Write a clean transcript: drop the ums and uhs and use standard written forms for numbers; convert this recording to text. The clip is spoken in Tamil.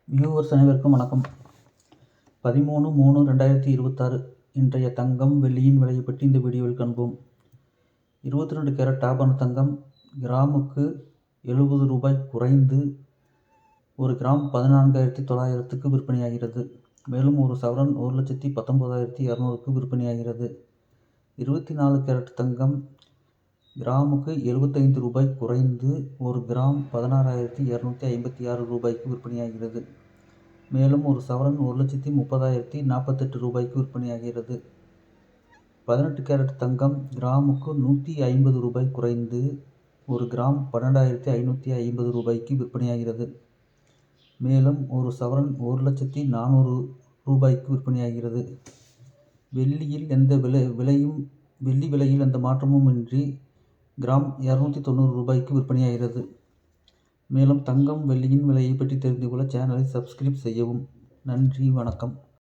வியூவர்ஸ் அனைவருக்கும் வணக்கம். 13/3/2026 இன்றைய தங்கம் வெள்ளியின் விலையை பற்றி இந்த வீடியோவில் காண்போம். 22 கேரட் ஆபரண தங்கம் கிராமுக்கு 70 ரூபாய் குறைந்து 1 கிராம் 14,900க்கு விற்பனையாகிறது. மேலும் ஒரு சவரன் 1,19,200க்கு விற்பனையாகிறது. 24 கேரட் தங்கம் கிராமுக்கு 75 ரூபாய் குறைந்து 1 கிராம் 16,256 ரூபாய்க்கு விற்பனையாகிறது. மேலும் ஒரு சவரன் 1,30,048 ரூபாய்க்கு விற்பனையாகிறது. 18 கேரட் தங்கம் கிராமுக்கு 150 ரூபாய் குறைந்து 1 கிராம் 12,550 ரூபாய்க்கு விற்பனையாகிறது. மேலும் ஒரு சவரன் 1,04,000 ரூபாய்க்கு விற்பனையாகிறது. வெள்ளி விலையில் எந்த மாற்றமும் இன்றி கிராம் 290 ரூபாய்க்கு விற்பனையாகிறது. மேலும் தங்கம் வெள்ளியின் விலையை பற்றி தெரிந்து கொள்ள சேனலை சப்ஸ்கிரைப் செய்யவும். நன்றி, வணக்கம்.